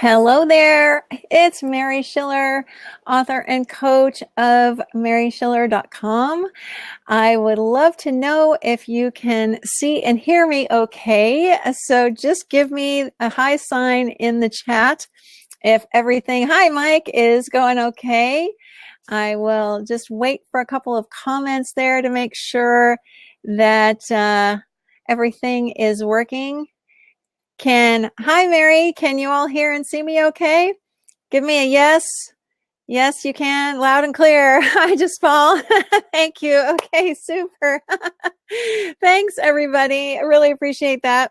Hello there. It's Mary Schiller, author and coach of maryschiller.com. I would love to know if you can see and hear me okay. So just give me a hi sign in the chat if everything, hi Mike, is going okay. I will just wait for a couple of comments there to make sure that everything is working. Hi Mary, can you all hear and see me okay? Give me a yes. Yes, you can, loud and clear. Hi, Just Paul. Thank you. Okay, super. Thanks everybody. I really appreciate that.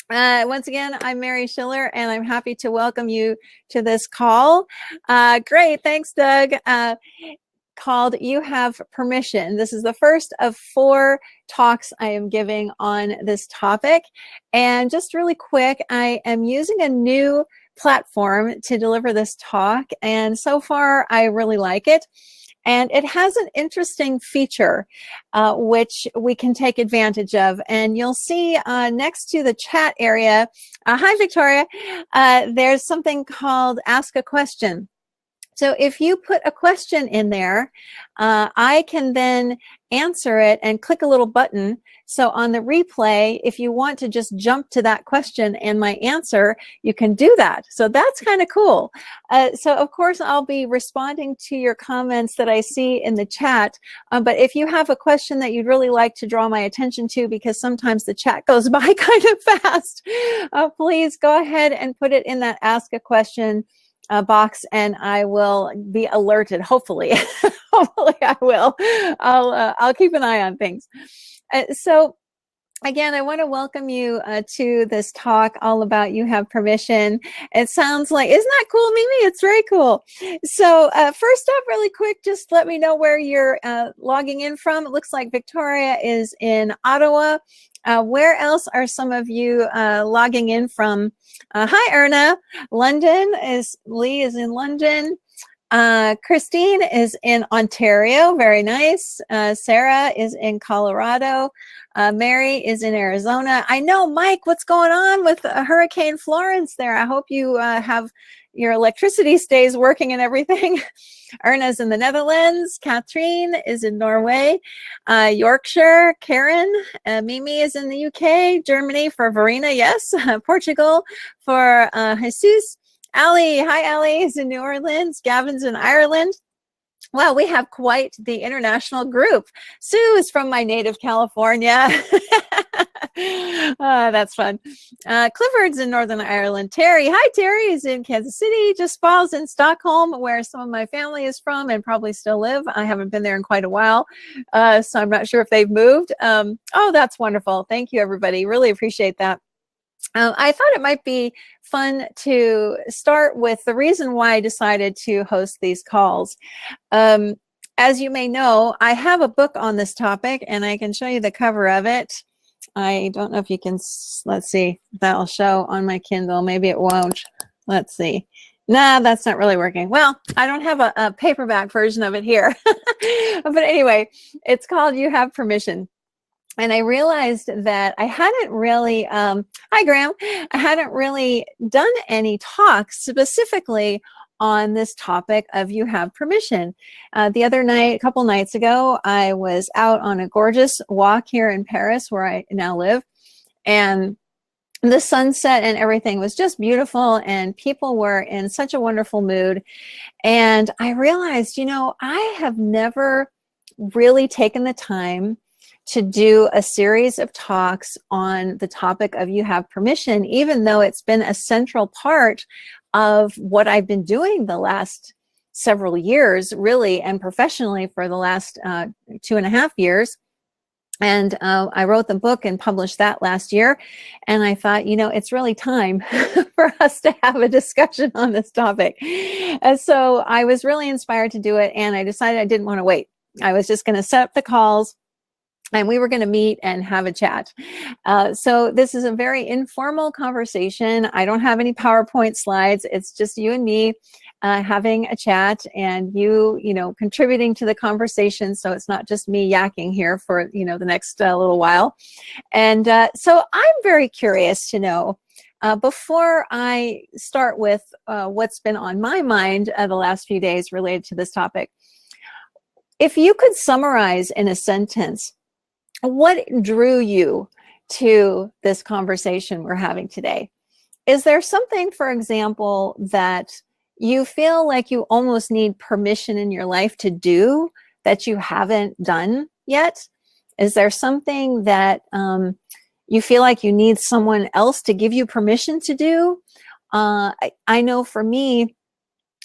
Once again, I'm Mary Schiller, and I'm happy to welcome you to this call. Great, thanks, Doug. Called You Have Permission. This is the first of 4 talks I am giving on this topic. And just really quick, I am using a new platform to deliver this talk. And so far, I really like it. And it has an interesting feature which we can take advantage of. And you'll see next to the chat area, hi Victoria, there's something called Ask a Question. So if you put a question in there, I can then answer it and click a little button. So on the replay, if you want to just jump to that question and my answer, you can do that. So that's kind of cool. So of course, I'll be responding to your comments that I see in the chat. But if you have a question that you'd really like to draw my attention to, because sometimes the chat goes by kind of fast, please go ahead and put it in that Ask a Question box, and I will be alerted. Hopefully, hopefully I will. I'll keep an eye on things. So again, I want to welcome you to this talk all about You Have Permission. It sounds like, isn't that cool, Mimi? It's very cool. So first off, really quick, just let me know where you're logging in from. It looks like Victoria is in Ottawa. Where else are some of you logging in from? Hi, Erna. Lee is in London. Christine is in Ontario. Very nice. Sarah is in Colorado. Mary is in Arizona. I know, Mike, what's going on with Hurricane Florence there? I hope you have your electricity stays working and everything. Erna's in the Netherlands. Catherine is in Norway. Yorkshire. Karen. Mimi is in the UK. Germany for Verena, yes. Portugal for Jesus. Ali, hi Ali, is in New Orleans. Gavin's in Ireland. Wow, we have quite the international group. Sue is from my native California. That's fun. Clifford's in Northern Ireland. Terry, hi Terry, is in Kansas City. Just Paul's in Stockholm, where some of my family is from and probably still live. I haven't been there in quite a while, so I'm not sure if they've moved. Oh, that's wonderful. Thank you, everybody. Really appreciate that. I thought it might be fun to start with the reason why I decided to host these calls. As you may know, I have a book on this topic, and I can show you the cover of it. I don't know if you can, let's see, that'll show on my Kindle. Maybe it won't. Let's see. Nah, that's not really working. Well, I don't have a paperback version of it here. But anyway, it's called You Have Permission. And I realized that I hadn't really, hi Graham, I hadn't really done any talks specifically on this topic of You Have Permission. The other night, a couple nights ago, I was out on a gorgeous walk here in Paris, where I now live, and the sunset and everything was just beautiful, and people were in such a wonderful mood. And I realized, you know, I have never really taken the time to do a series of talks on the topic of You Have Permission, even though it's been a central part of what I've been doing the last several years, really, and professionally for the last 2.5 years. And I wrote the book and published that last year. And I thought, you know, it's really time for us to have a discussion on this topic. And so I was really inspired to do it, and I decided I didn't want to wait. I was just going to set up the calls, and we were going to meet and have a chat. So this is a very informal conversation. I don't have any PowerPoint slides. It's just you and me having a chat, and you know, contributing to the conversation. So it's not just me yakking here for, you know, the next little while. And so I'm very curious to know, Before I start with what's been on my mind the last few days related to this topic, if you could summarize in a sentence, what drew you to this conversation we're having today? Is there something, for example, that you feel like you almost need permission in your life to do that you haven't done yet? Is there something that you feel like you need someone else to give you permission to do? I know for me,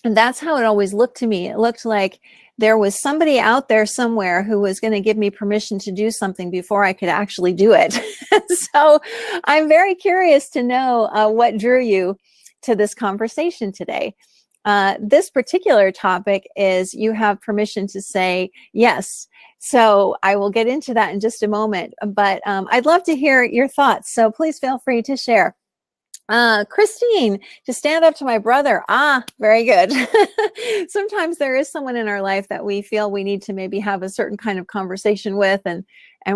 and that's how it always looked to me. It looked like there was somebody out there somewhere who was going to give me permission to do something before I could actually do it. So I'm very curious to know what drew you to this conversation today. This particular topic is you have permission to say yes. So I will get into that in just a moment, but I'd love to hear your thoughts. So please feel free to share. Christine, to stand up to my brother. Very good. Sometimes there is someone in our life that we feel we need to maybe have a certain kind of conversation with, and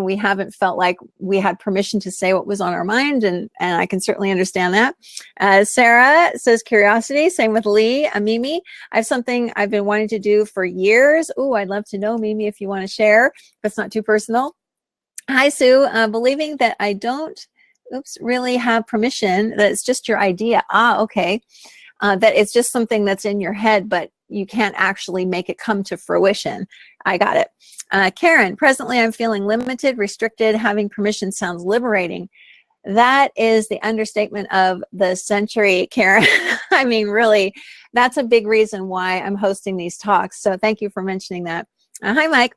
we haven't felt like we had permission to say what was on our mind, and I can certainly understand that. Sarah says curiosity. Same with Lee. Mimi, I have something I've been wanting to do for years. Oh, I'd love to know, Mimi, if you want to share, if it's not too personal. Hi, Sue. Believing that I don't really have permission, that it's just your idea. Okay. That it's just something that's in your head, but you can't actually make it come to fruition. I got it. Karen, presently I'm feeling limited, restricted. Having permission sounds liberating. That is the understatement of the century, Karen. I mean, really, that's a big reason why I'm hosting these talks. So thank you for mentioning that. Hi, Mike.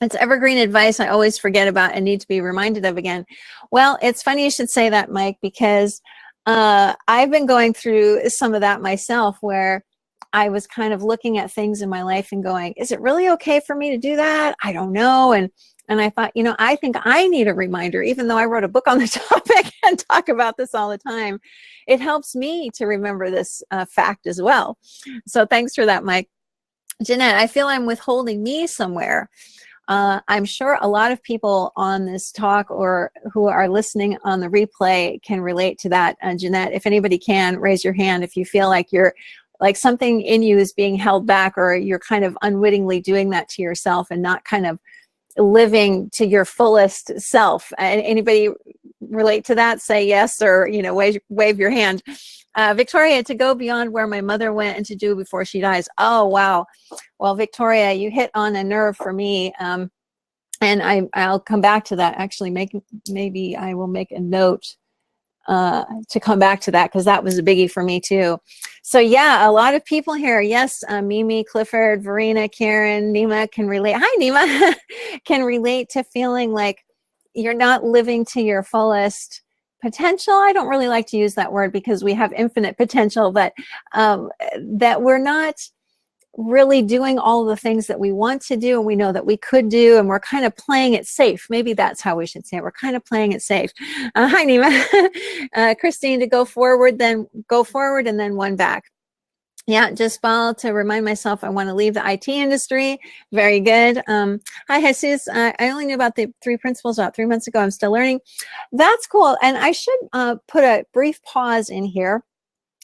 It's evergreen advice I always forget about and need to be reminded of again. Well, it's funny you should say that, Mike, because I've been going through some of that myself, where I was kind of looking at things in my life and going, is it really okay for me to do that? I don't know. And I thought, I think I need a reminder, even though I wrote a book on the topic and talk about this all the time. It helps me to remember this fact as well. So thanks for that, Mike. Jeanette, I feel I'm withholding me somewhere. I'm sure a lot of people on this talk or who are listening on the replay can relate to that. Jeanette, if anybody can, raise your hand if you feel like something in you is being held back, or you're kind of unwittingly doing that to yourself and not kind of living to your fullest self. Anybody relate to that? Say yes, or wave your hand. Victoria, to go beyond where my mother went and to do before she dies. Oh, wow. Well, Victoria, you hit on a nerve for me. And I'll come back to that. Actually, maybe I will make a note to come back to that, because that was a biggie for me too. So yeah, a lot of people here. Yes, Mimi, Clifford, Verena, Karen, Nima can relate. Hi, Nima. Can relate to feeling like you're not living to your fullest potential. I don't really like to use that word because we have infinite potential, but that we're not really doing all the things that we want to do and we know that we could do, and we're kind of playing it safe. Maybe that's how we should say it. We're kind of playing it safe. Hi, Nima. Christine, to go forward, then go forward, and then one back. Yeah, just follow to remind myself I want to leave the IT industry. Very good. Hi, Jesus. I only knew about the 3 principles about 3 months ago. I'm still learning. That's cool. And I should put a brief pause in here,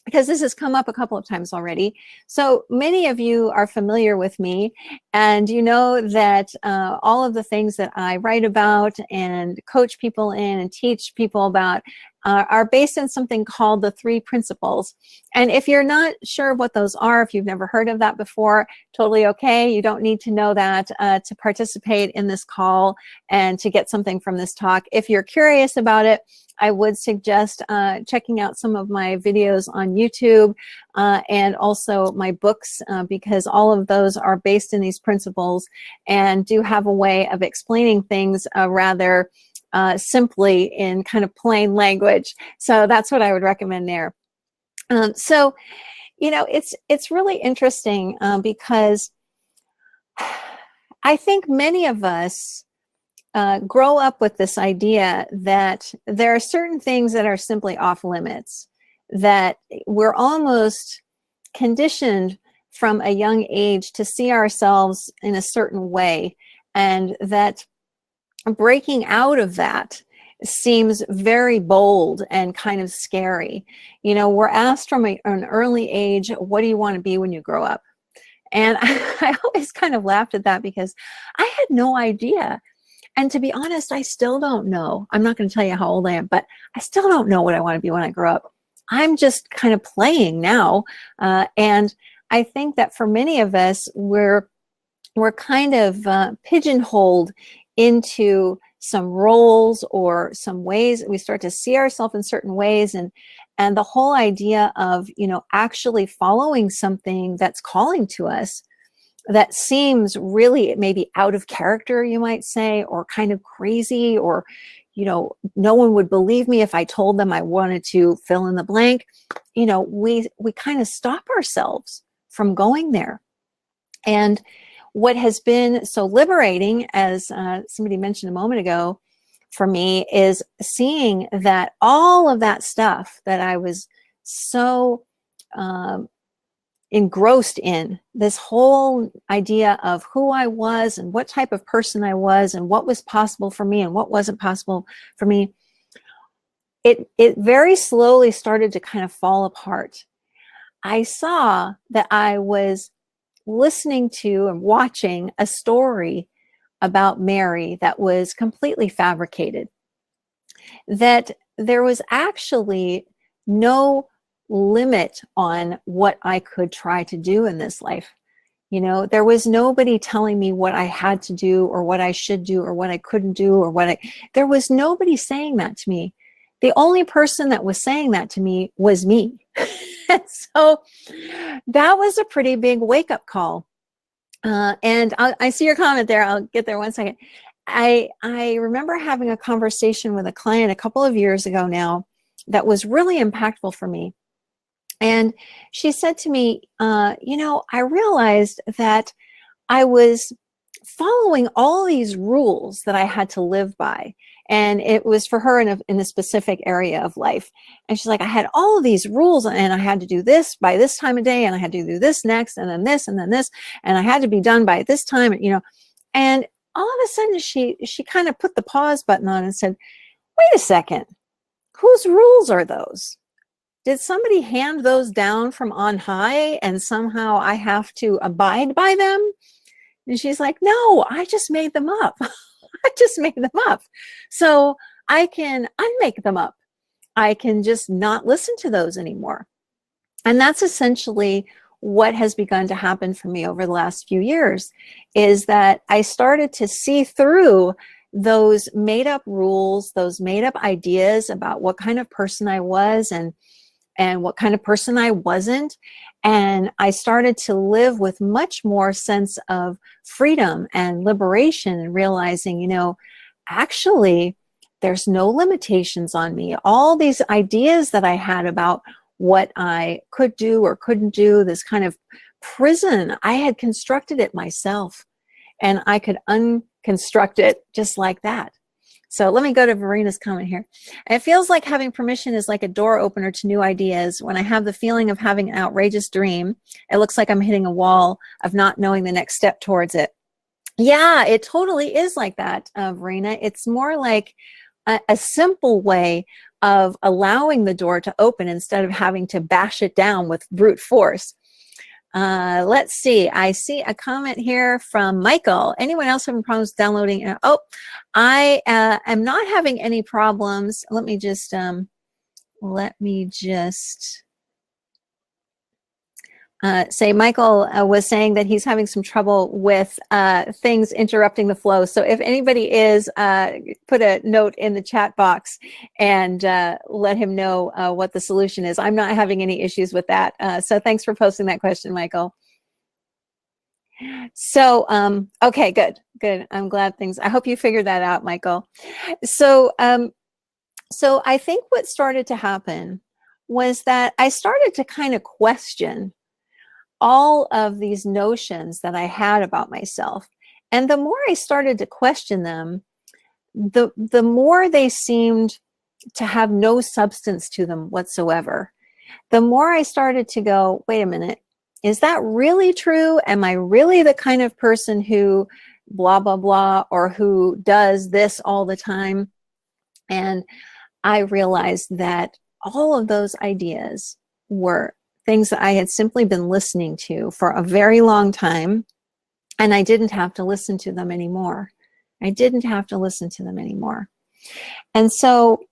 because this has come up a couple of times already. So many of you are familiar with me, and you know that all of the things that I write about and coach people in and teach people about are based on something called the 3 principles. And if you're not sure what those are, if you've never heard of that before, totally okay. You don't need to know that to participate in this call and to get something from this talk. If you're curious about it, I would suggest checking out some of my videos on YouTube and also my books, because all of those are based in these principles and do have a way of explaining things rather simply in kind of plain language. So that's what I would recommend there. So, it's really interesting because I think many of us grow up with this idea that there are certain things that are simply off limits, that we're almost conditioned from a young age to see ourselves in a certain way, and that breaking out of that seems very bold and kind of scary. You know, we're asked from an early age, what do you want to be when you grow up? And I always kind of laughed at that because I had no idea. And to be honest, I still don't know. I'm not going to tell you how old I am, but I still don't know what I want to be when I grow up. I'm just kind of playing now. And I think that for many of us, we're kind of pigeonholed into some roles or some ways. We start to see ourselves in certain ways, and the whole idea of, you know, actually following something that's calling to us that seems really maybe out of character, you might say, or kind of crazy, or, you know, no one would believe me if I told them I wanted to fill in the blank. You know, we kind of stop ourselves from going there. And what has been so liberating, as somebody mentioned a moment ago, for me, is seeing that all of that stuff that I was so engrossed in, this whole idea of who I was and what type of person I was and what was possible for me and what wasn't possible for me, it very slowly started to kind of fall apart. I saw that I was listening to and watching a story about Mary that was completely fabricated, that there was actually no limit on what I could try to do in this life. You know, there was nobody telling me what I had to do or what I should do or what I couldn't do or there was nobody saying that to me. The only person that was saying that to me was me. So that was a pretty big wake-up call. And I see your comment there. I'll get there one second. I remember having a conversation with a client a couple of years ago now that was really impactful for me. And she said to me, you know, I realized that I was following all these rules that I had to live by. And it was for her in a specific area of life. And she's like, I had all of these rules and I had to do this by this time of day and I had to do this next and then this and then this. And I had to be done by this time, you know. And all of a sudden she kind of put the pause button on and said, wait a second, whose rules are those? Did somebody hand those down from on high and somehow I have to abide by them? And she's like, no, I just made them up. I just made them up. So I can unmake them up. I can just not listen to those anymore. And that's essentially what has begun to happen for me over the last few years, is that I started to see through those made up rules, those made up ideas about what kind of person I was and what kind of person I wasn't. And I started to live with much more sense of freedom and liberation and realizing, you know, actually, there's no limitations on me. All these ideas that I had about what I could do or couldn't do, this kind of prison, I had constructed it myself and I could unconstruct it just like that. So let me go to Verina's comment here. It feels like having permission is like a door opener to new ideas. When I have the feeling of having an outrageous dream, it looks like I'm hitting a wall of not knowing the next step towards it. Yeah, it totally is like that, Verina. It's more like a simple way of allowing the door to open instead of having to bash it down with brute force. Let's see. I see a comment here from Michael. Anyone else having problems downloading? Oh, I am not having any problems. Let me just say Michael was saying that he's having some trouble with things interrupting the flow. So if anybody is, put a note in the chat box and let him know what the solution is. I'm not having any issues with that. So thanks for posting that question, Michael. So, okay, good. I'm glad I hope you figured that out, Michael. So, so I think what started to happen was that I started to kind of question all of these notions that I had about myself. And the more I started to question them, the more they seemed to have no substance to them whatsoever. The more I started to go, wait a minute, is that really true? Am I really the kind of person who blah, blah, blah, or who does this all the time? And I realized that all of those ideas were things that I had simply been listening to for a very long time, and I didn't have to listen to them anymore. I didn't have to listen to them anymore. And so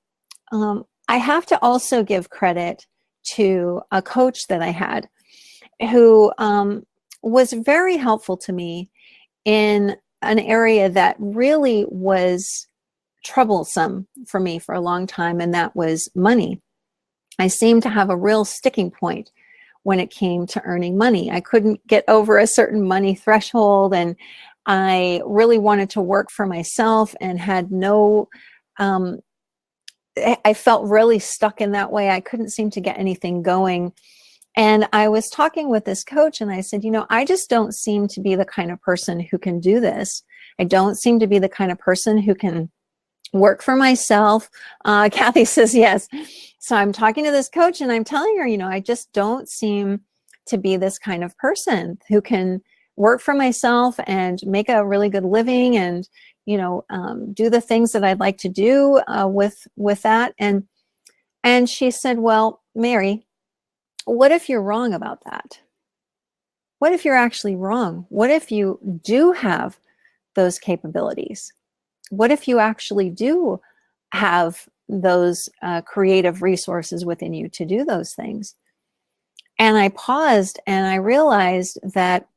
I have to also give credit to a coach that I had who was very helpful to me in an area that really was troublesome for me for a long time, and that was money. I seemed to have a real sticking point when it came to earning money. I couldn't get over a certain money threshold, and I really wanted to work for myself and had no, I felt really stuck in that way. I couldn't seem to get anything going. And I was talking with this coach and I said, you know, I just don't seem to be the kind of person who can do this. I don't seem to be the kind of person who can work for myself. Kathy says yes. So I'm talking to this coach and I'm telling her, you know, I just don't seem to be this kind of person who can work for myself and make a really good living and, you know, do the things that I'd like to do with that. And she said, well, Mary, what if you're wrong about that? What if you're actually wrong? What if you do have those capabilities? What if you actually do have those creative resources within you to do those things? And I paused and I realized that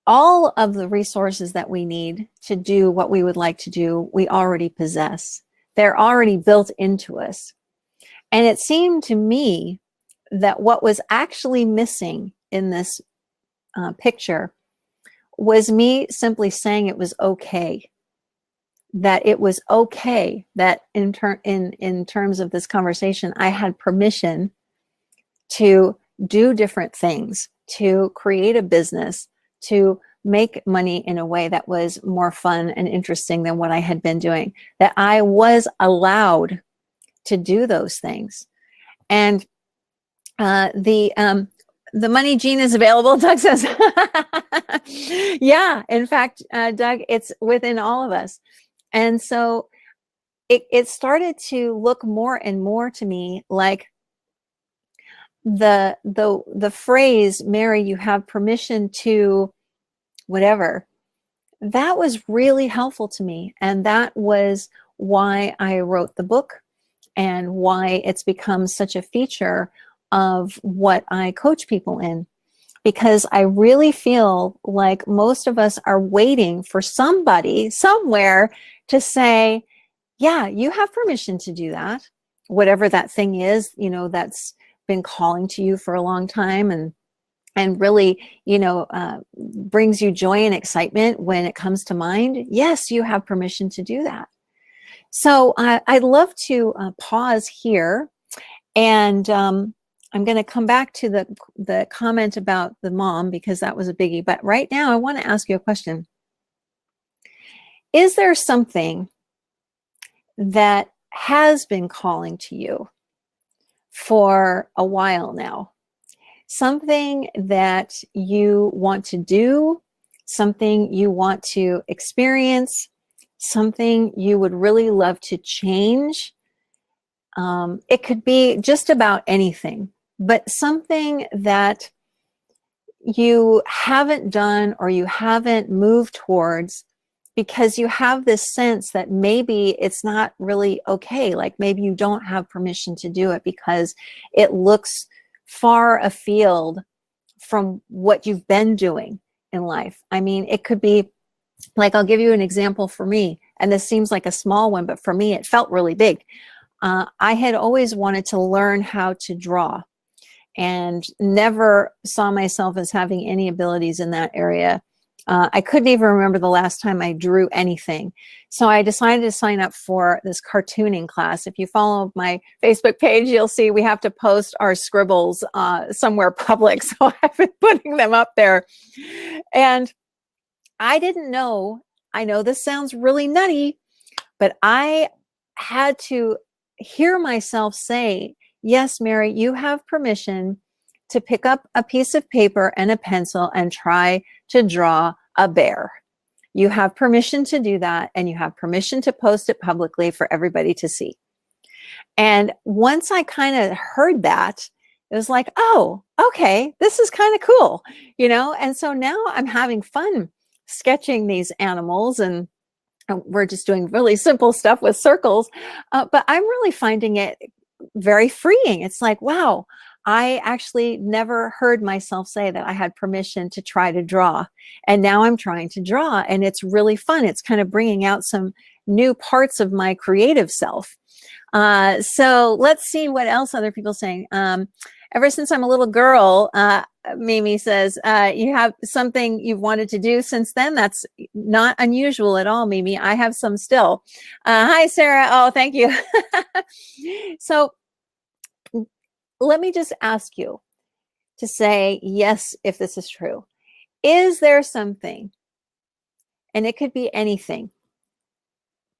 all of the resources that we need to do what we would like to do, we already possess. They're already built into us. And it seemed to me that what was actually missing in this picture was me simply saying it was okay. That it was okay, that in terms of this conversation, I had permission to do different things, to create a business, to make money in a way that was more fun and interesting than what I had been doing, that I was allowed to do those things. And the money gene is available, Doug says. Yeah, in fact, Doug, it's within all of us. And so it started to look more and more to me like the phrase, Mary, you have permission to whatever, that was really helpful to me. And that was why I wrote the book and why it's become such a feature of what I coach people in. Because I really feel like most of us are waiting for somebody somewhere to say, yeah, you have permission to do that. Whatever that thing is, you know, that's been calling to you for a long time and really, you know, brings you joy and excitement when it comes to mind. Yes, you have permission to do that. So I'd love to pause here, and I'm going to come back to the comment about the mom because that was a biggie. But right now, I want to ask you a question. Is there something that has been calling to you for a while now? Something that you want to do, something you want to experience, something you would really love to change? It could be just about anything, but something that you haven't done or you haven't moved towards because you have this sense that maybe it's not really okay. Like maybe you don't have permission to do it because it looks far afield from what you've been doing in life. I mean, it could be like, I'll give you an example for me, and this seems like a small one, but for me, it felt really big. I had always wanted to learn how to draw and never saw myself as having any abilities in that area. I couldn't even remember the last time I drew anything. So I decided to sign up for this cartooning class. If you follow my Facebook page, you'll see we have to post our scribbles somewhere public. So I've been putting them up there. And I didn't know, I know this sounds really nutty, but I had to hear myself say, yes, Mary, you have permission to pick up a piece of paper and a pencil and try to draw a bear. You have permission to do that, and you have permission to post it publicly for everybody to see. And once I kind of heard that, it was like, oh, okay, this is kind of cool, you know? And so now I'm having fun sketching these animals, and we're just doing really simple stuff with circles. But I'm really finding it very freeing. It's like, wow, I actually never heard myself say that I had permission to try to draw. And now I'm trying to draw, and it's really fun. It's kind of bringing out some new parts of my creative self. So let's see what else other people are saying. Ever since I'm a little girl, Mimi says, you have something you've wanted to do since then. That's not unusual at all, Mimi. I have some still. Hi, Sarah. Oh, thank you. So let me just ask you to say yes if this is true. Is there something, and it could be anything,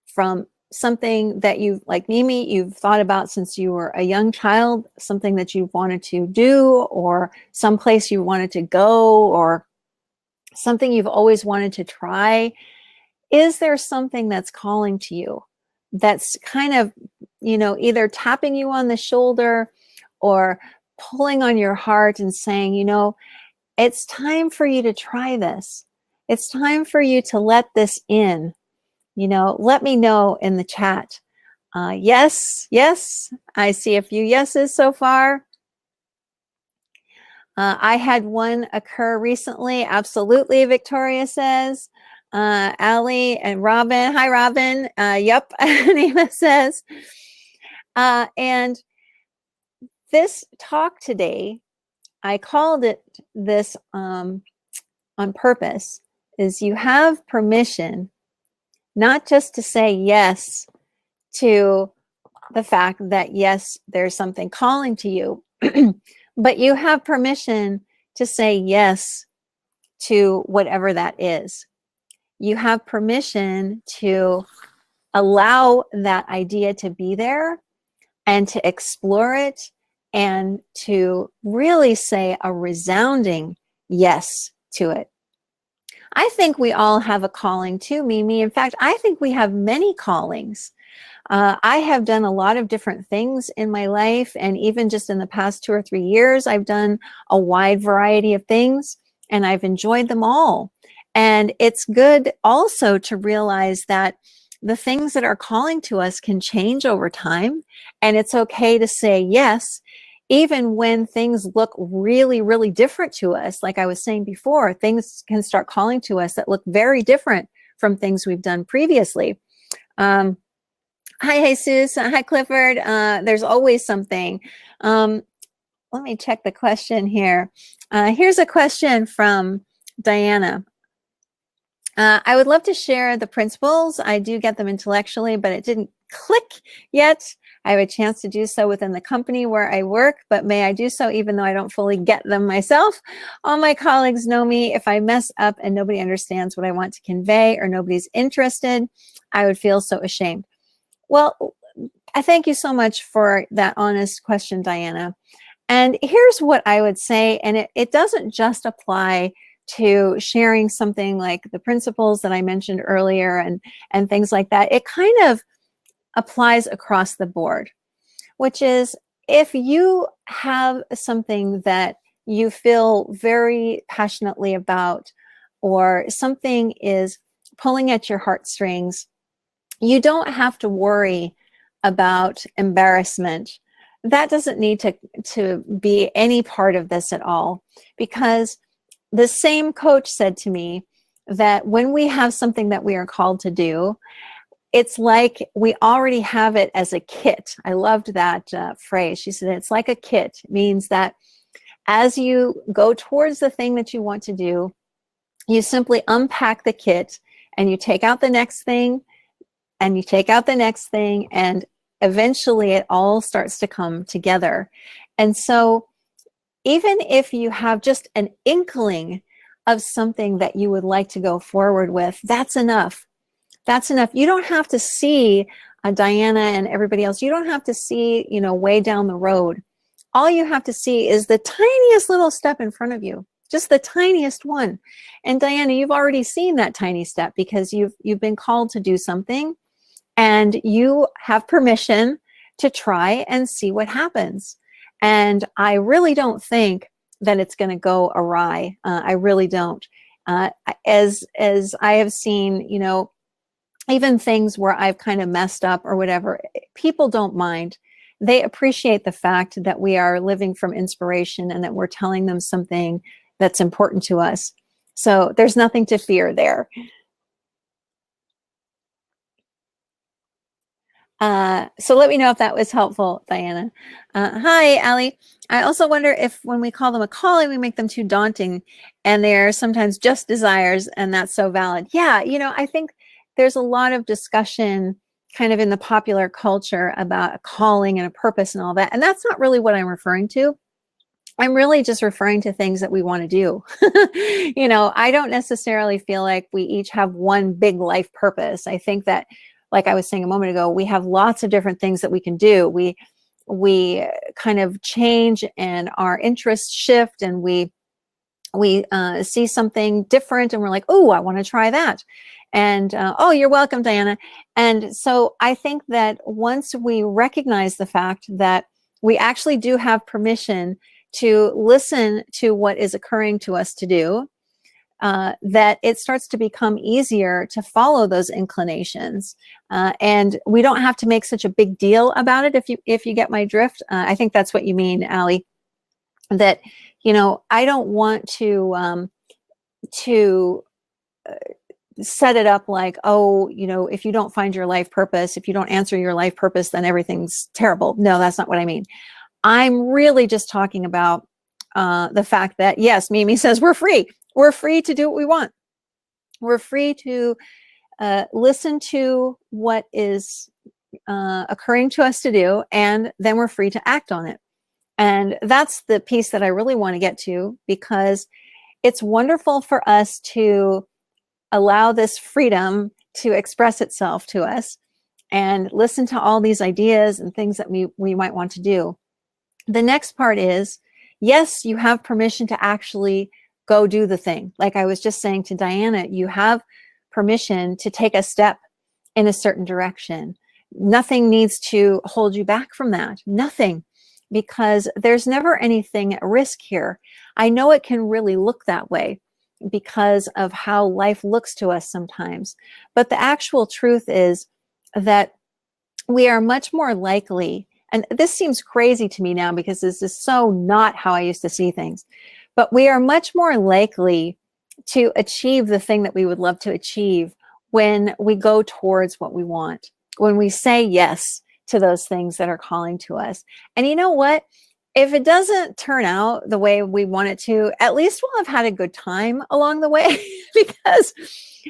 from something that you've, like Mimi, you've thought about since you were a young child, something that you wanted to do, or someplace you wanted to go, or something you've always wanted to try? Is there something that's calling to you, that's kind of, you know, either tapping you on the shoulder or pulling on your heart and saying, you know, it's time for you to try this. It's time for you to let this in. You know, let me know in the chat. Yes, yes, I see a few yeses so far. I had one occur recently. Absolutely, Victoria says. Allie and Robin. Hi, Robin. Yep, Nima says. And this talk today, I called it this on purpose, is you have permission not just to say yes to the fact that, yes, there's something calling to you, but you have permission to say yes to whatever that is. You have permission to allow that idea to be there and to explore it, and to really say a resounding yes to it. I think we all have a calling too, Mimi. In fact, I think we have many callings. I have done a lot of different things in my life, and even just in the past 2 or 3 years, I've done a wide variety of things, and I've enjoyed them all. And it's good also to realize that the things that are calling to us can change over time, and it's okay to say yes, even when things look really, really different to us. Like I was saying before, things can start calling to us that look very different from things we've done previously. Hi, Jesus. Hi, Clifford. There's always something. Let me check the question here. Here's a question from Diana. I would love to share the principles. I do get them intellectually, but it didn't click yet. I have a chance to do so within the company where I work, but may I do so even though I don't fully get them myself? All my colleagues know me. If I mess up and nobody understands what I want to convey, or nobody's interested, I would feel so ashamed. Well, I thank you so much for that honest question, Diana. And here's what I would say, and it doesn't just apply to sharing something like the principles that I mentioned earlier and things like that. It kind of applies across the board, which is, if you have something that you feel very passionately about, or something is pulling at your heartstrings, you don't have to worry about embarrassment. That doesn't need to be any part of this at all, because the same coach said to me that when we have something that we are called to do, it's like we already have it as a kit. I loved that phrase. She said, it's like a kit. It means that as you go towards the thing that you want to do, you simply unpack the kit, and you take out the next thing, and you take out the next thing, and eventually it all starts to come together. And so even if you have just an inkling of something that you would like to go forward with, that's enough. That's enough. You don't have to see Diana and everybody else. You don't have to see, you know, way down the road. All you have to see is the tiniest little step in front of you. just the tiniest one. And Diana, you've already seen that tiny step because you've been called to do something, and you have permission to try and see what happens. And I really don't think that it's going to go awry. I really don't. As I have seen, you know, even things where I've kind of messed up or whatever, people don't mind. They appreciate the fact that we are living from inspiration and that we're telling them something that's important to us. So there's nothing to fear there. So let me know if that was helpful, Diana. Hi, Allie. I also wonder if when we call them a calling, we make them too daunting, and they're sometimes just desires, and that's so valid. Yeah, you know, I think there's a lot of discussion kind of in the popular culture about a calling and a purpose and all that, and that's not really what I'm referring to. I'm really just referring to things that we want to do. You know, I don't necessarily feel like we each have one big life purpose. I think that, like I was saying a moment ago, we have lots of different things that we can do. We kind of change and our interests shift, and we see something different and we're like, oh, I want to try that. And oh, you're welcome, Diana. And so I think that once we recognize the fact that we actually do have permission to listen to what is occurring to us to do, that it starts to become easier to follow those inclinations, and we don't have to make such a big deal about it. If you get my drift, I think that's what you mean, Allie. That, you know, I don't want to set it up like, oh, you know, if you don't find your life purpose, if you don't answer your life purpose, then everything's terrible. No, that's not what I mean. I'm really just talking about the fact that, yes, Mimi says we're free. We're free to do what we want. We're free to listen to what is occurring to us to do, and then we're free to act on it. And that's the piece that I really want to get to, because it's wonderful for us to allow this freedom to express itself to us and listen to all these ideas and things that we might want to do. The next part is, yes, you have permission to actually go do the thing. Like I was just saying to Diana, you have permission to take a step in a certain direction. Nothing needs to hold you back from that. Nothing, because there's never anything at risk here. I know it can really look that way because of how life looks to us sometimes. But the actual truth is that we are much more likely, and this seems crazy to me now because this is so not how I used to see things, but we are much more likely to achieve the thing that we would love to achieve when we go towards what we want, when we say yes to those things that are calling to us. And you know what? If it doesn't turn out the way we want it to, at least we'll have had a good time along the way, because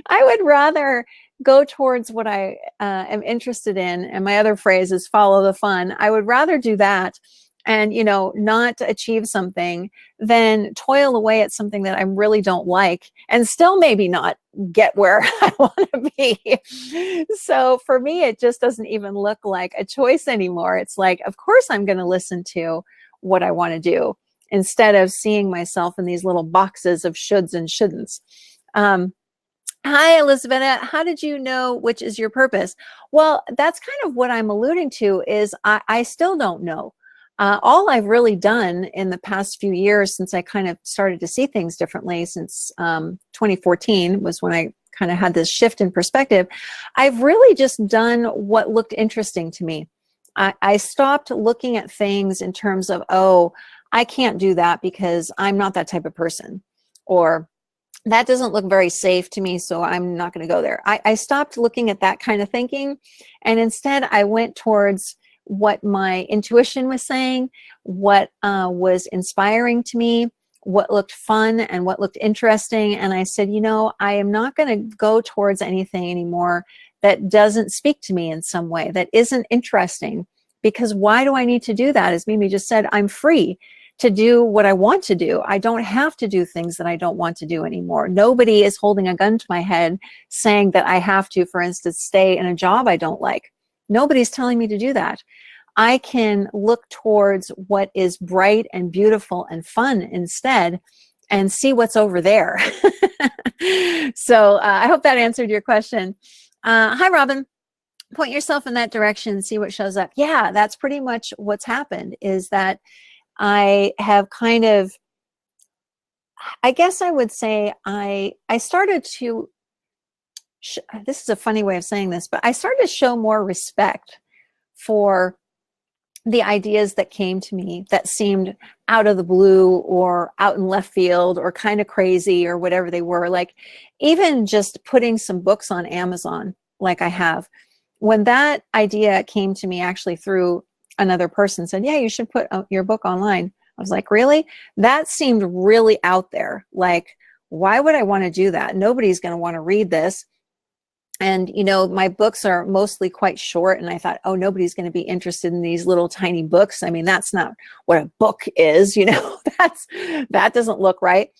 I would rather go towards what I am interested in. And my other phrase is follow the fun. I would rather do that and, you know, not achieve something than toil away at something that I really don't like and still maybe not get where I want to be. So for me, it just doesn't even look like a choice anymore. It's like, of course, I'm going to listen to what I want to do instead of seeing myself in these little boxes of shoulds and shouldn'ts. Hi, Elizabeth. How did you know which is your purpose? Well, that's kind of what I'm alluding to is I still don't know. All I've really done in the past few years since I kind of started to see things differently, since 2014 was when I kind of had this shift in perspective, I've really just done what looked interesting to me. I stopped looking at things in terms of, oh, I can't do that because I'm not that type of person, or that doesn't look very safe to me, so I'm not going to go there. I stopped looking at that kind of thinking, and instead I went towards what my intuition was saying, what was inspiring to me, what looked fun and what looked interesting. And I said, you know, I am not going to go towards anything anymore that doesn't speak to me in some way, that isn't interesting, because why do I need to do that? As Mimi just said, I'm free to do what I want to do. I don't have to do things that I don't want to do anymore. Nobody is holding a gun to my head saying that I have to, for instance, stay in a job I don't like. Nobody's telling me to do that. I can look towards what is bright and beautiful and fun instead, and see what's over there. So I hope that answered your question. Hi, Robin. Point yourself in that direction, see what shows up. Yeah, that's pretty much what's happened, is that I have kind of, I guess I would say I started to, this is a funny way of saying this, but I started to show more respect for the ideas that came to me that seemed out of the blue or out in left field or kind of crazy or whatever they were. Like even just putting some books on Amazon, like I have. When that idea came to me actually through another person, said, yeah, you should put your book online. I was like, really? That seemed really out there. Like, why would I want to do that? Nobody's going to want to read this. And, you know, my books are mostly quite short. And I thought, oh, nobody's going to be interested in these little tiny books. I mean, that's not what a book is, you know, that doesn't look right.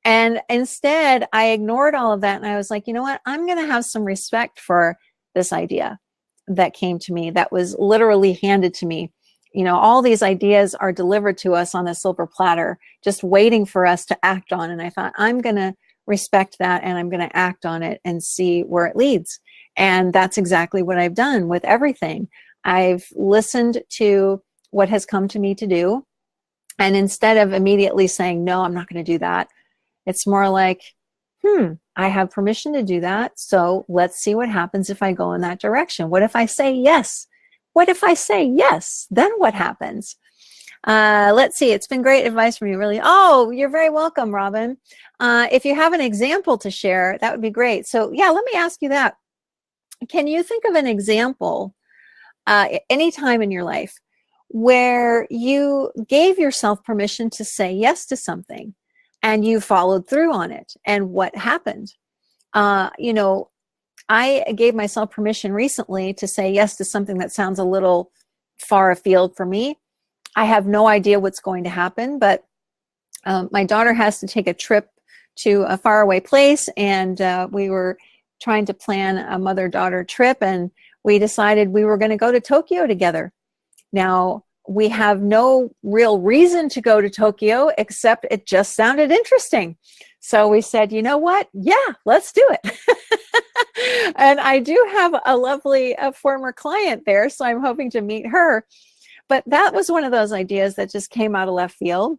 And instead, I ignored all of that. And I was like, you know what? I'm going to have some respect for this idea that came to me, that was literally handed to me. You know, all these ideas are delivered to us on a silver platter, just waiting for us to act on. And I thought, I'm going to respect that and I'm going to act on it and see where it leads. And that's exactly what I've done with everything. I've listened to what has come to me to do. And instead of immediately saying, no, I'm not going to do that, it's more like, I have permission to do that. So let's see what happens if I go in that direction. What if I say yes? What if I say yes? Then what happens? Let's see. It's been great advice from you, really. Oh, you're very welcome, Robin. If you have an example to share, that would be great. So yeah, let me ask you that. Can you think of an example any time in your life where you gave yourself permission to say yes to something and you followed through on it, and what happened? You know, I gave myself permission recently to say yes to something that sounds a little far afield for me. I have no idea what's going to happen, but my daughter has to take a trip to a faraway place, and we were trying to plan a mother-daughter trip, and we decided we were going to go to Tokyo together. Now, we have no real reason to go to Tokyo, except it just sounded interesting. So we said, you know what? Yeah, let's do it. And I do have a lovely former client there, so I'm hoping to meet her. But that was one of those ideas that just came out of left field.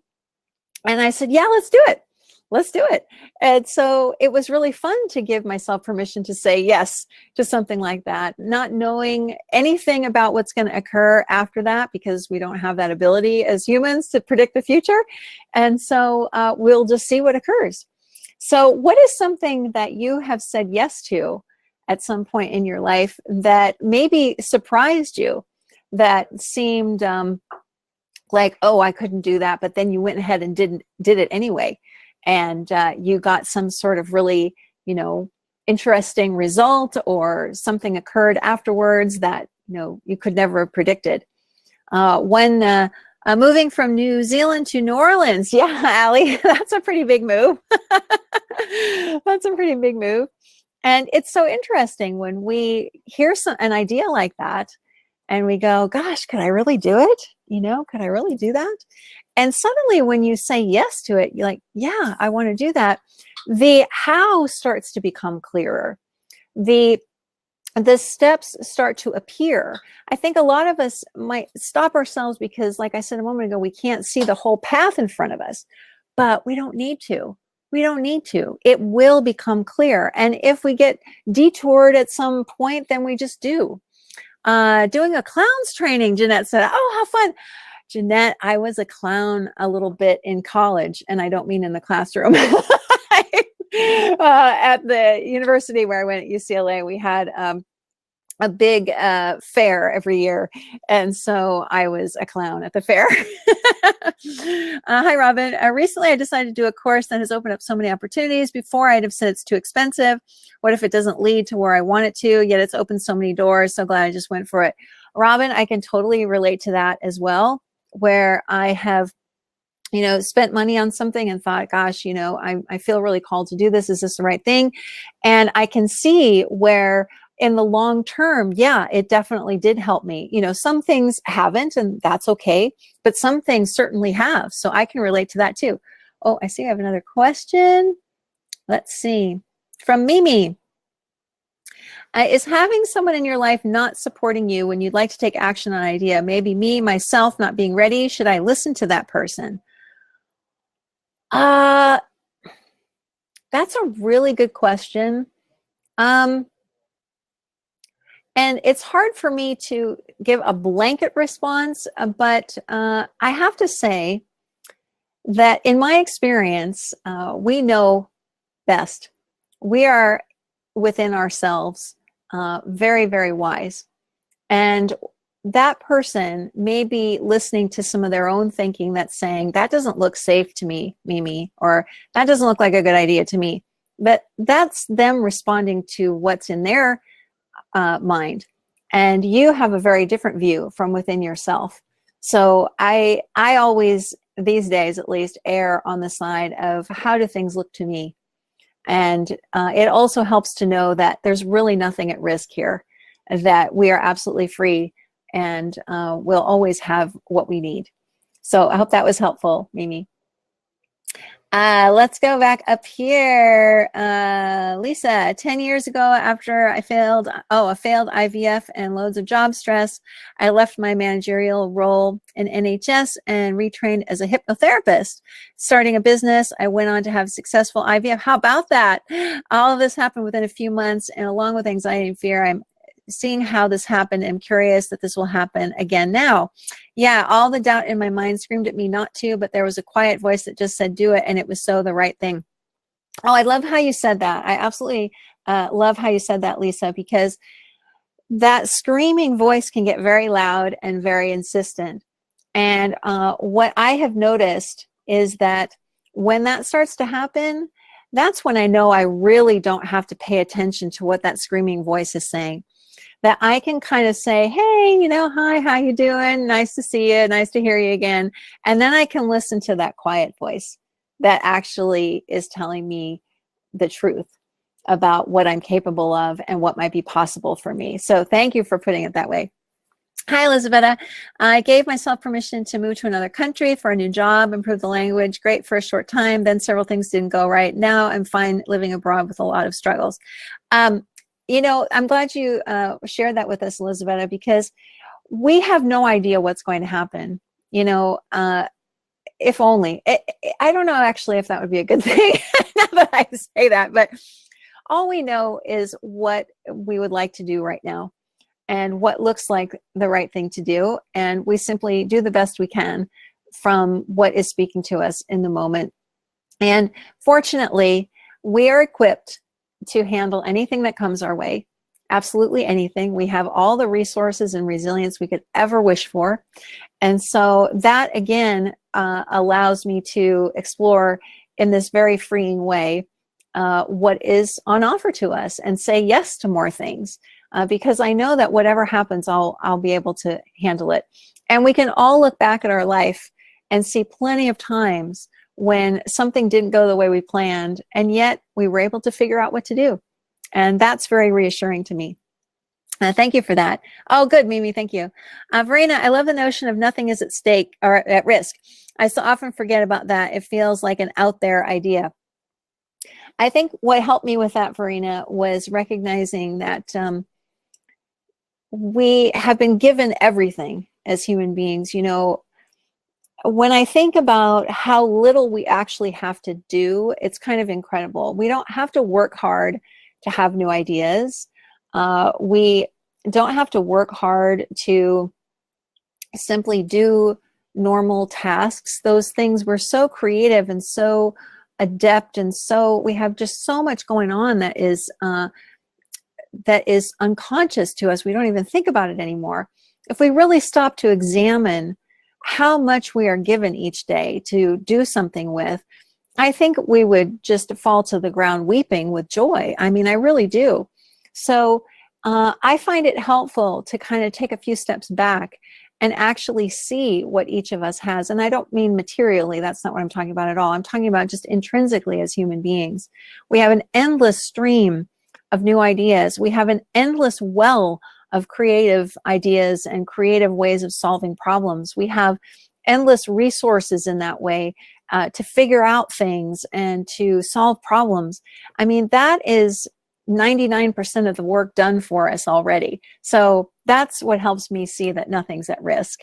And I said, yeah, let's do it. Let's do it. And so it was really fun to give myself permission to say yes to something like that, not knowing anything about what's going to occur after that, because we don't have that ability as humans to predict the future. And so we'll just see what occurs. So what is something that you have said yes to at some point in your life that maybe surprised you, that seemed like, oh, I couldn't do that, but then you went ahead and did it anyway, and you got some sort of really, you know, interesting result, or something occurred afterwards that, you know, you could never have predicted? When moving from New Zealand to New Orleans, yeah, Allie, that's a pretty big move. That's a pretty big move. And it's so interesting when we hear an idea like that, and we go, gosh, could I really do it? You know, could I really do that? And suddenly when you say yes to it, you're like, yeah, I want to do that. The how starts to become clearer. The steps start to appear. I think a lot of us might stop ourselves because, like I said a moment ago, we can't see the whole path in front of us, but we don't need to. We don't need to. It will become clear. And if we get detoured at some point, then we just do. Doing a clown's training, Jeanette said, oh, how fun. Jeanette, I was a clown a little bit in college, and I don't mean in the classroom. At the university where I went at UCLA, we had a big fair every year. And so I was a clown at the fair. Hi, Robin. Recently, I decided to do a course that has opened up so many opportunities. Before, I'd have said it's too expensive. What if it doesn't lead to where I want it to? Yet it's opened so many doors. So glad I just went for it. Robin, I can totally relate to that as well, where I have, you know, spent money on something and thought, gosh, you know, I feel really called to do this. Is this the right thing? And I can see where in the long term, yeah, it definitely did help me. You know, some things haven't, and that's okay, but some things certainly have. So I can relate to that too. Oh, I see I have another question. Let's see. From Mimi. Is having someone in your life not supporting you when you'd like to take action on an idea, maybe me, myself, not being ready, should I listen to that person? That's a really good question. And it's hard for me to give a blanket response, but I have to say that in my experience, we know best. We are within ourselves very, very wise. And that person may be listening to some of their own thinking that's saying, that doesn't look safe to me, Mimi, or that doesn't look like a good idea to me. But that's them responding to what's in their mind. And you have a very different view from within yourself. So I always, these days at least, err on the side of how do things look to me. And it also helps to know that there's really nothing at risk here, that we are absolutely free and we'll always have what we need. So I hope that was helpful, Mimi. Let's go back up here. Lisa, 10 years ago, after I failed IVF and loads of job stress, I left my managerial role in NHS and retrained as a hypnotherapist. Starting a business, I went on to have successful IVF. How about that? All of this happened within a few months, and along with anxiety and fear, I'm seeing how this happened. I'm curious that this will happen again now. Yeah, all the doubt in my mind screamed at me not to, but there was a quiet voice that just said, do it. And it was so the right thing. Oh, I love how you said that. I absolutely love how you said that, Lisa, because that screaming voice can get very loud and very insistent. And what I have noticed is that when that starts to happen, that's when I know I really don't have to pay attention to what that screaming voice is saying. That I can kind of say, hey, you know, hi, how you doing? Nice to see you. Nice to hear you again. And then I can listen to that quiet voice that actually is telling me the truth about what I'm capable of and what might be possible for me. So thank you for putting it that way. Hi, Elizabeth. I gave myself permission to move to another country for a new job, improve the language. Great for a short time. Then several things didn't go right. Now I'm fine living abroad with a lot of struggles. You know, I'm glad you shared that with us, Elizabeth, because we have no idea what's going to happen. You know, if only. I don't know actually if that would be a good thing now that I say that, but all we know is what we would like to do right now and what looks like the right thing to do. And we simply do the best we can from what is speaking to us in the moment. And fortunately, we are equipped to handle anything that comes our way, absolutely anything. We have all the resources and resilience we could ever wish for. And so that, again, allows me to explore in this very freeing way what is on offer to us and say yes to more things. Because I know that whatever happens, I'll be able to handle it. And we can all look back at our life and see plenty of times when something didn't go the way we planned, and yet we were able to figure out what to do. And that's very reassuring to me. Thank you for that. Oh, good, Mimi, thank you. Verena, I love the notion of nothing is at stake or at risk. I so often forget about that. It feels like an out there idea. I think what helped me with that, Verena, was recognizing that we have been given everything as human beings. You know, when I think about how little we actually have to do, it's kind of incredible. We don't have to work hard to have new ideas. We don't have to work hard to simply do normal tasks. Those things, we're so creative and so adept, and so we have just so much going on that is unconscious to us. We don't even think about it anymore. If we really stop to examine how much we are given each day to do something with, I think we would just fall to the ground weeping with joy. I mean, I really do. So I find it helpful to kind of take a few steps back and actually see what each of us has. And I don't mean materially, that's not what I'm talking about at all. I'm talking about just intrinsically as human beings. We have an endless stream of new ideas. We have an endless well of creative ideas and creative ways of solving problems. We have endless resources in that way to figure out things and to solve problems. I mean, that is 99% of the work done for us already. So that's what helps me see that nothing's at risk.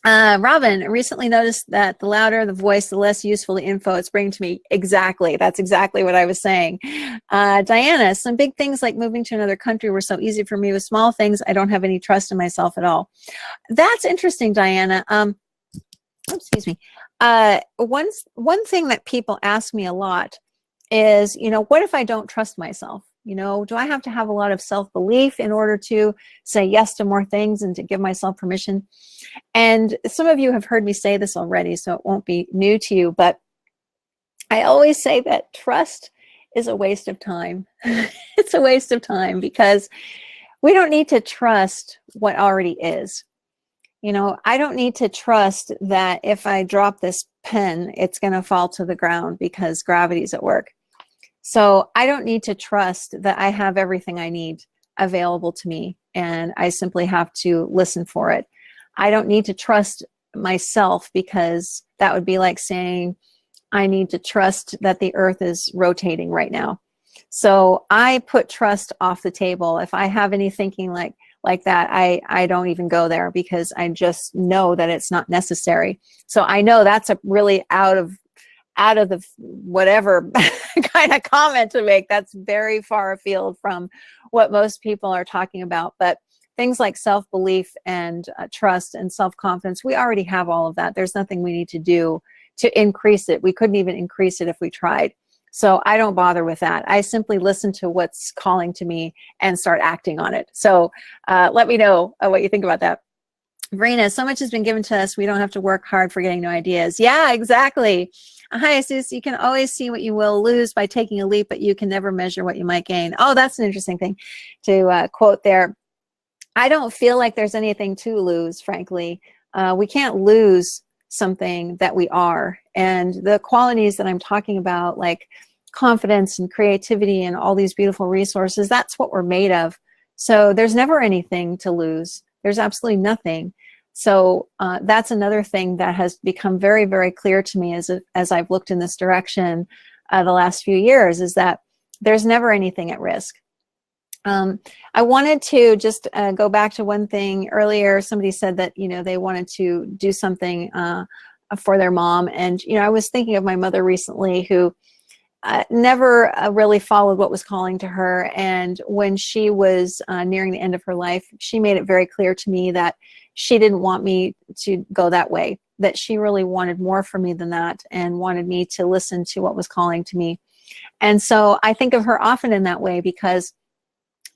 Robin, recently noticed that the louder the voice, the less useful the info it's bringing to me. Exactly. That's exactly what I was saying. Diana, some big things like moving to another country were so easy for me. With small things, I don't have any trust in myself at all. That's interesting, Diana. Excuse me. One thing that people ask me a lot is, you know, what if I don't trust myself? You know, do I have to have a lot of self-belief in order to say yes to more things and to give myself permission? And some of you have heard me say this already, so it won't be new to you, but I always say that trust is a waste of time. It's a waste of time because we don't need to trust what already is. You know, I don't need to trust that if I drop this pen, it's going to fall to the ground because gravity's at work. So I don't need to trust that I have everything I need available to me and I simply have to listen for it. I don't need to trust myself because that would be like saying I need to trust that the earth is rotating right now. So I put trust off the table. If I have any thinking like that, I don't even go there because I just know that it's not necessary. So I know that's a really out of the whatever kind of comment to make. That's very far afield from what most people are talking about. But things like self-belief and trust and self-confidence, we already have all of that. There's nothing we need to do to increase it. We couldn't even increase it if we tried. So I don't bother with that. I simply listen to what's calling to me and start acting on it. So let me know what you think about that. Verena, so much has been given to us. We don't have to work hard for getting new ideas. Yeah, exactly. Hi, Sus. You can always see what you will lose by taking a leap, but you can never measure what you might gain. Oh, that's an interesting thing to quote there. I don't feel like there's anything to lose, frankly. We can't lose something that we are. And the qualities that I'm talking about, like confidence and creativity and all these beautiful resources, that's what we're made of. So there's never anything to lose. There's absolutely nothing. So that's another thing that has become very, very clear to me as I've looked in this direction the last few years, is that there's never anything at risk. I wanted to just go back to one thing earlier. Somebody said that, you know, they wanted to do something for their mom. And, you know, I was thinking of my mother recently, who never really followed what was calling to her. And when she was nearing the end of her life, she made it very clear to me that she didn't want me to go that way, that she really wanted more for me than that and wanted me to listen to what was calling to me. And so I think of her often in that way, because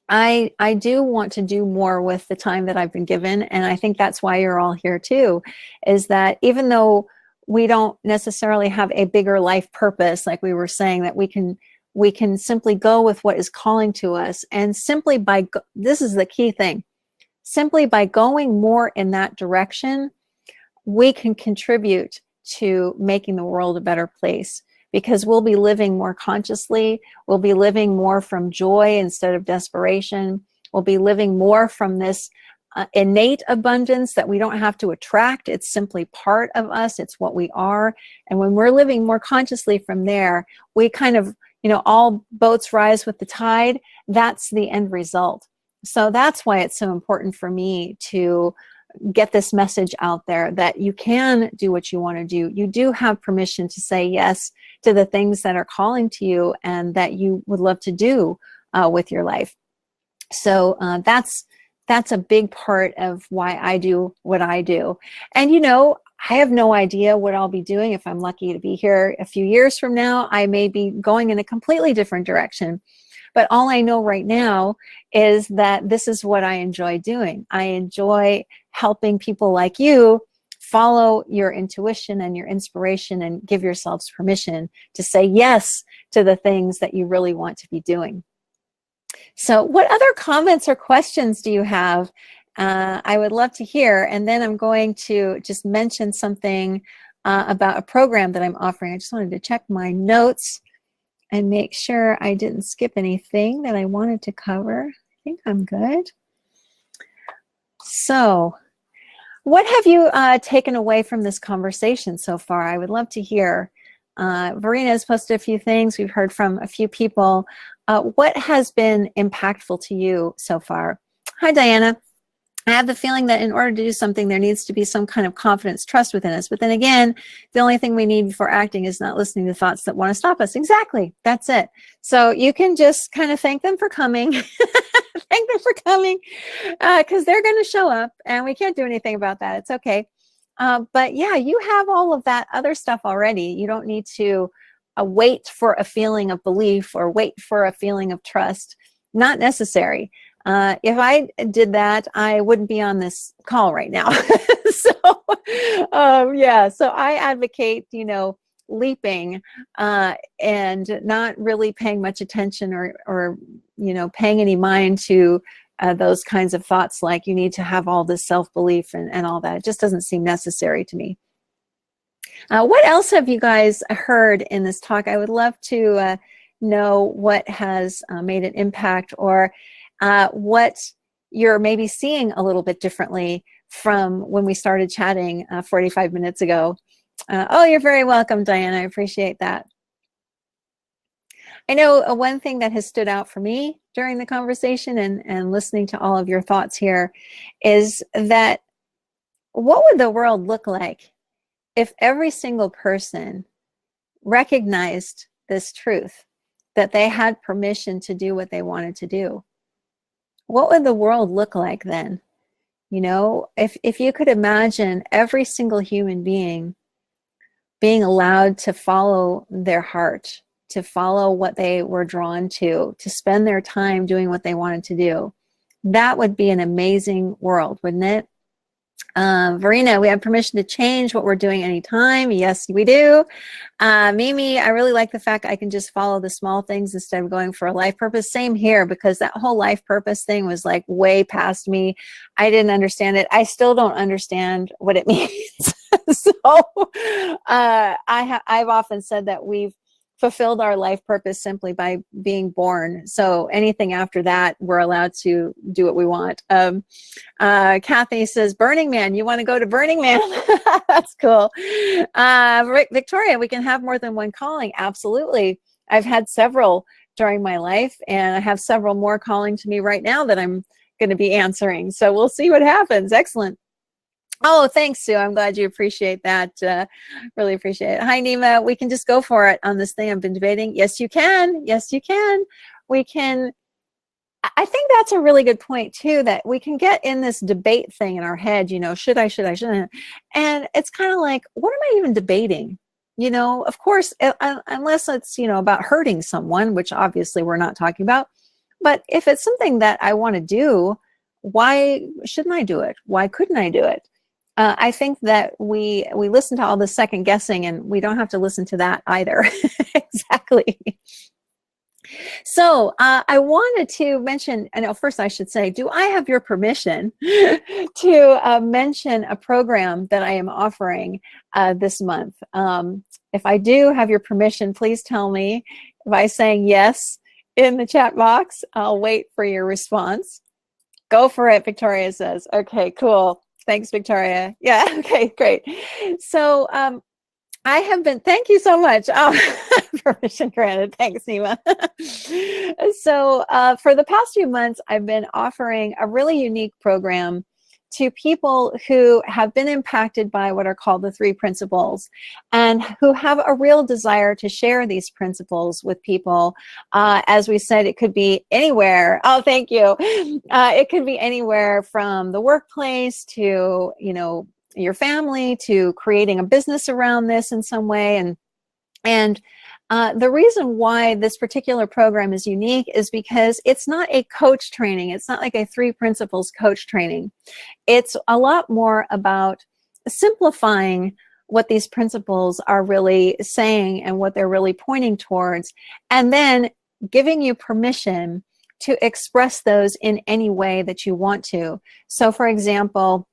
I do want to do more with the time that I've been given. And I think that's why you're all here too, is that even though we don't necessarily have a bigger life purpose, like we were saying, that we can simply go with what is calling to us. And simply by, this is the key thing, simply by going more in that direction, we can contribute to making the world a better place, because we'll be living more consciously. We'll be living more from joy instead of desperation. We'll be living more from this innate abundance that we don't have to attract. It's simply part of us. It's what we are. And when we're living more consciously from there, we kind of, you know, all boats rise with the tide. That's the end result. So that's why it's so important for me to get this message out there, that you can do what you want to do. You do have permission to say yes to the things that are calling to you and that you would love to do with your life. So that's a big part of why I do what I do. And, you know, I have no idea what I'll be doing. If I'm lucky to be here a few years from now, I may be going in a completely different direction. But all I know right now is that this is what I enjoy doing. I enjoy helping people like you follow your intuition and your inspiration and give yourselves permission to say yes to the things that you really want to be doing. So what other comments or questions do you have? I would love to hear. And then I'm going to just mention something about a program that I'm offering. I just wanted to check my notes and make sure I didn't skip anything that I wanted to cover. I think I'm good. So What have you taken away from this conversation so far? I would love to hear. Verena has posted a few things. We've heard from a few people. What has been impactful to you so far? Hi, Diana. I have the feeling that in order to do something, there needs to be some kind of confidence, trust within us. But then again, the only thing we need before acting is not listening to thoughts that want to stop us. Exactly. That's it. So you can just kind of thank them for coming. Thank them for coming, because they're going to show up and we can't do anything about that. It's okay. But yeah, you have all of that other stuff already. You don't need to wait for a feeling of belief or wait for a feeling of trust. Not necessary. If I did that, I wouldn't be on this call right now. Yeah, so I advocate, leaping and not really paying much attention or paying any mind to those kinds of thoughts like you need to have all this self-belief and all that. It just doesn't seem necessary to me. What else have you guys heard in this talk? I would love to know what has made an impact, or what you're maybe seeing a little bit differently from when we started chatting 45 minutes ago. Oh, you're very welcome, Diana. I appreciate that. I know one thing that has stood out for me during the conversation and listening to all of your thoughts here is that what would the world look like if every single person recognized this truth, that they had permission to do what they wanted to do? What would the world look like then? If you could imagine every single human being allowed to follow their heart, to follow what they were drawn to spend their time doing what they wanted to do, that would be an amazing world, wouldn't it? Verena, we have permission to change what we're doing anytime. Yes, we do. Mimi, I really like the fact I can just follow the small things instead of going for a life purpose. Same here, because that whole life purpose thing was like way past me. I didn't understand it. I still don't understand what it means. So I've often said that we've fulfilled our life purpose simply by being born. So anything after that, we're allowed to do what we want. Kathy says, Burning Man, you want to go to Burning Man? That's cool. Victoria, we can have more than one calling. Absolutely. I've had several during my life, and I have several more calling to me right now that I'm going to be answering. So we'll see what happens. Excellent. Oh, thanks, Sue. I'm glad you appreciate that. Really appreciate it. Hi, Nima. We can just go for it on this thing I've been debating. Yes, you can. Yes, you can. We can. I think that's a really good point, too, that we can get in this debate thing in our head, should I, shouldn't? And it's kind of like, what am I even debating? Of course, unless it's, about hurting someone, which obviously we're not talking about. But if it's something that I want to do, why shouldn't I do it? Why couldn't I do it? I think that we listen to all the second guessing, and we don't have to listen to that either. Exactly. So I wanted to mention, first I should say, do I have your permission to mention a program that I am offering this month? If I do have your permission, please tell me by saying yes in the chat box. I'll wait for your response. Go for it, Victoria says. Okay, cool. Thanks, Victoria. Yeah, okay, great. So I have been, thank you so much. Oh, permission granted. Thanks, Nima. So for the past few months, I've been offering a really unique program to people who have been impacted by what are called the 3 principles, and who have a real desire to share these principles with people. As we said, it could be anywhere. Oh, thank you. It could be anywhere from the workplace to, your family, to creating a business around this in some way. And the reason why this particular program is unique is because it's not a coach training. It's not like a 3 principles coach training. It's a lot more about simplifying what these principles are really saying and what they're really pointing towards, and then giving you permission to express those in any way that you want to. So for example,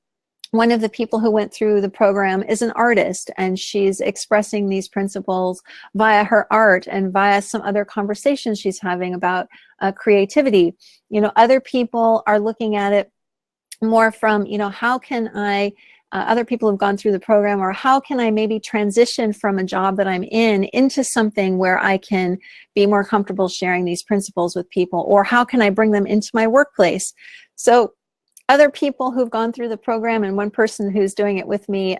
one of the people who went through the program is an artist, and she's expressing these principles via her art and via some other conversations she's having about creativity. Other people are looking at it more from, how can I other people who've gone through the program, or how can I maybe transition from a job that I'm in into something where I can be more comfortable sharing these principles with people, or how can I bring them into my workplace? So other people who've gone through the program, and one person who's doing it with me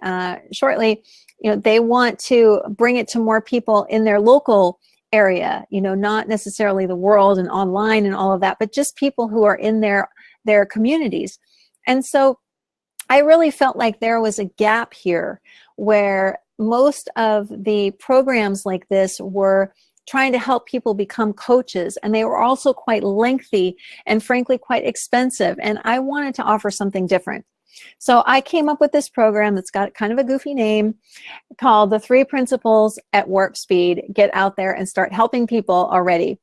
shortly, they want to bring it to more people in their local area, not necessarily the world and online and all of that, but just people who are in their communities. And so I really felt like there was a gap here where most of the programs like this were trying to help people become coaches, and they were also quite lengthy and frankly quite expensive, and I wanted to offer something different. So I came up with this program that's got kind of a goofy name called the 3 Principles at Warp Speed. Get out there and start helping people already.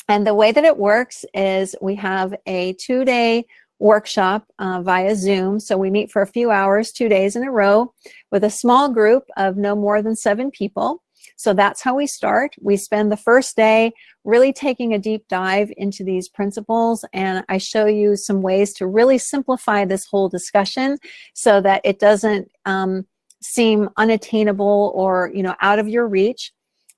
And the way that it works is we have a 2-day workshop via Zoom. So we meet for a few hours, 2 days in a row, with a small group of no more than 7 people. So that's how we start. We spend the first day really taking a deep dive into these principles, and I show you some ways to really simplify this whole discussion so that it doesn't seem unattainable or out of your reach.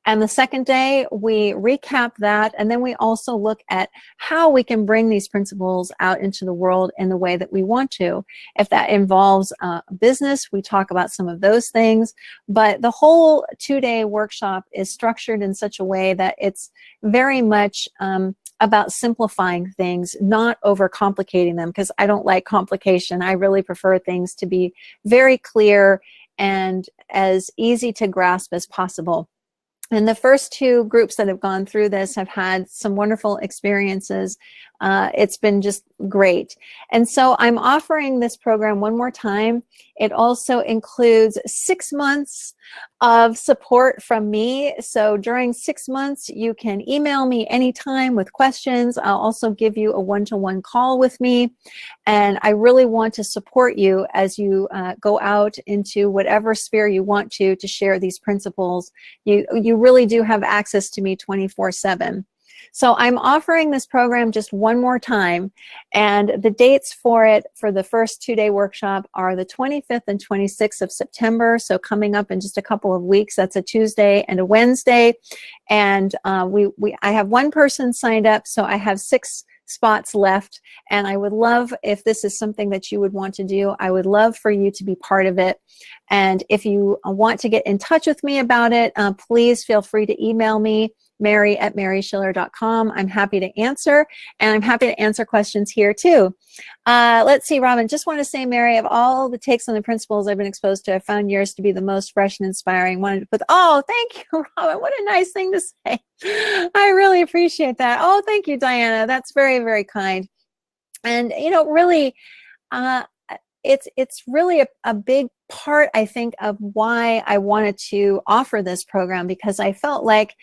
And the second day, we recap that, and then we also look at how we can bring these principles out into the world in the way that we want to. If that involves business, we talk about some of those things. But the whole 2-day workshop is structured in such a way that it's very much about simplifying things, not overcomplicating them, because I don't like complication. I really prefer things to be very clear and as easy to grasp as possible. And the first 2 groups that have gone through this have had some wonderful experiences. It's been just great. And so I'm offering this program one more time. It also includes 6 months of support from me. So during 6 months, you can email me anytime with questions. I'll also give you a one-to-one call with me. And I really want to support you as you go out into whatever sphere you want to share these principles. You really do have access to me 24/7. So I'm offering this program just one more time, and the dates for it for the first 2-day workshop are the 25th and 26th of September. So coming up in just a couple of weeks. That's a Tuesday and a Wednesday. And I have 1 person signed up, so I have 6 spots left, and I would love, if this is something that you would want to do, I would love for you to be part of it. And if you want to get in touch with me about it, please feel free to email me, Mary@maryschiller.com. I'm happy to answer, and I'm happy to answer questions here too. Let's see, Robin, just want to say, Mary, of all the takes on the principles I've been exposed to, I found yours to be the most fresh and inspiring. Wanted to put, oh, thank you, Robin. What a nice thing to say. I really appreciate that. Oh, thank you, Diana. That's very, very kind. And, really, it's really a big part, I think, of why I wanted to offer this program, because I felt like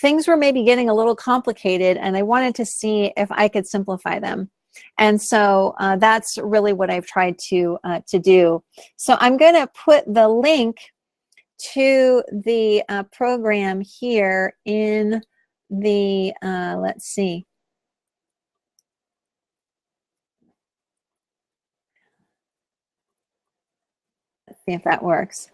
things were maybe getting a little complicated, and I wanted to see if I could simplify them. And so that's really what I've tried to do. So I'm going to put the link to the program here in the, let's see. Let's see if that works.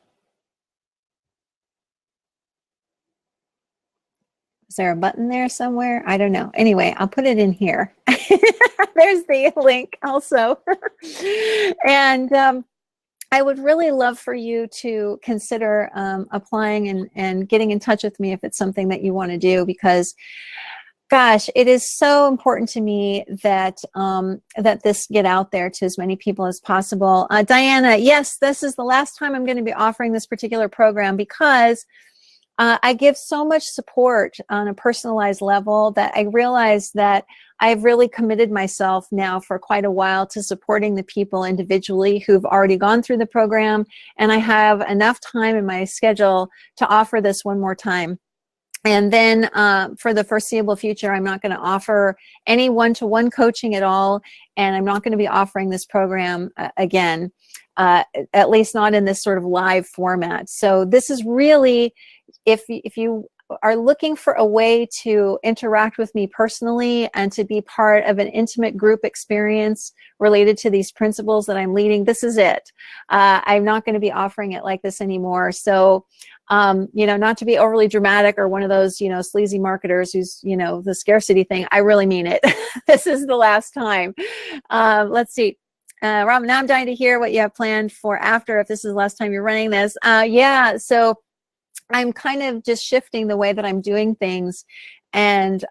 Is there a button there somewhere? I don't know. Anyway, I'll put it in here. There's the link also. And I would really love for you to consider applying and getting in touch with me if it's something that you want to do, because gosh, it is so important to me that that this get out there to as many people as possible. Diana, yes, this is the last time I'm going to be offering this particular program, because I give so much support on a personalized level that I realize that I've really committed myself now for quite a while to supporting the people individually who've already gone through the program, and I have enough time in my schedule to offer this one more time. And then for the foreseeable future, I'm not going to offer any one-to-one coaching at all, and I'm not going to be offering this program again, at least not in this sort of live format. So this is really, if you are looking for a way to interact with me personally and to be part of an intimate group experience related to these principles that I'm leading, this is it. I'm not going to be offering it like this anymore. So, you know, not to be overly dramatic or one of those, you know, sleazy marketers who's, you know, the scarcity thing. I really mean it. This is the last time. Let's see. Rob, now I'm dying to hear what you have planned for after, if this is the last time you're running this. Yeah, so I'm kind of just shifting the way that I'm doing things. And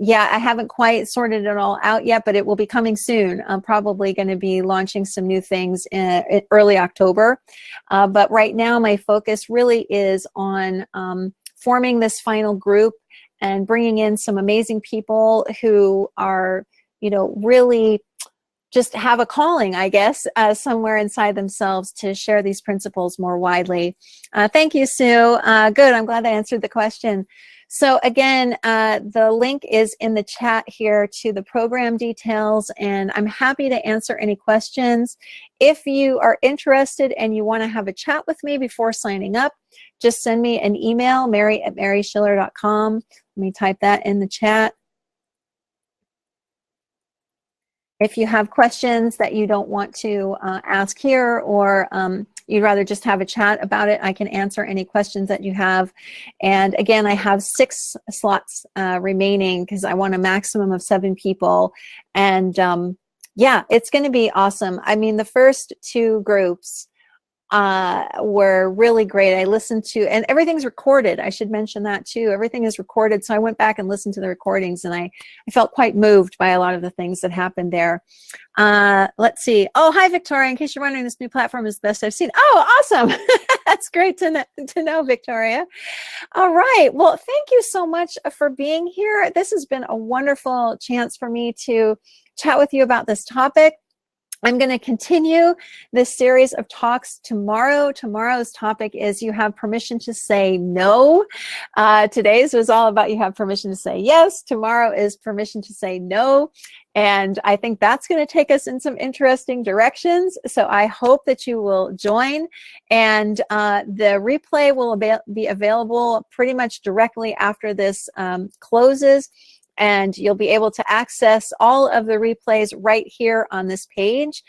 yeah, I haven't quite sorted it all out yet, but it will be coming soon. I'm probably going to be launching some new things in early October. But right now, my focus really is on forming this final group and bringing in some amazing people who are, you know, really just have a calling, I guess, somewhere inside themselves to share these principles more widely. Thank you, Sue. Good, I'm glad I answered the question. So again, the link is in the chat here to the program details, and I'm happy to answer any questions. If you are interested and you want to have a chat with me before signing up, just send me an email, mary@maryschiller.com. Let me type that in the chat. If you have questions that you don't want to ask here, or you'd rather just have a chat about it, I can answer any questions that you have. And again, I have 6 slots remaining because I want a maximum of 7 people. And yeah, it's going to be awesome. I mean, the first 2 groups were really great. I listened to, and everything's recorded. I should mention that too. Everything is recorded. So I went back and listened to the recordings, and I felt quite moved by a lot of the things that happened there. Let's see. Oh, hi, Victoria. In case you're wondering, this new platform is the best I've seen. Oh, awesome. That's great to know, Victoria. All right. Well, thank you so much for being here. This has been a wonderful chance for me to chat with you about this topic. I'm going to continue this series of talks tomorrow. Tomorrow's topic is you have permission to say no. Today's was all about you have permission to say yes. Tomorrow is permission to say no. And I think that's going to take us in some interesting directions. So I hope that you will join. And the replay will be available pretty much directly after this closes. And you'll be able to access all of the replays right here on this page.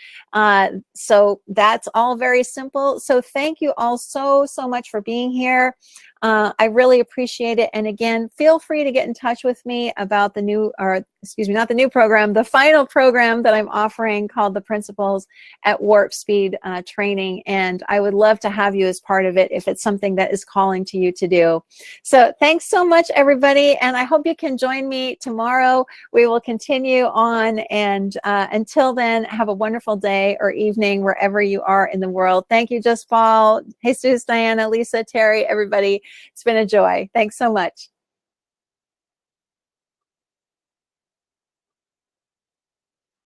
So that's all very simple. So thank you all so much for being here. I really appreciate it. And again, feel free to get in touch with me about the new, or excuse me, not the new program, the final program that I'm offering called the Principles at Warp Speed training. And I would love to have you as part of it if it's something that is calling to you to do. So thanks so much, everybody. And I hope you can join me tomorrow. We will continue on. And until then, have a wonderful day or evening wherever you are in the world. Thank you, Just Paul, Jesus, Diana, Lisa, Terry, everybody. It's been a joy. Thanks so much.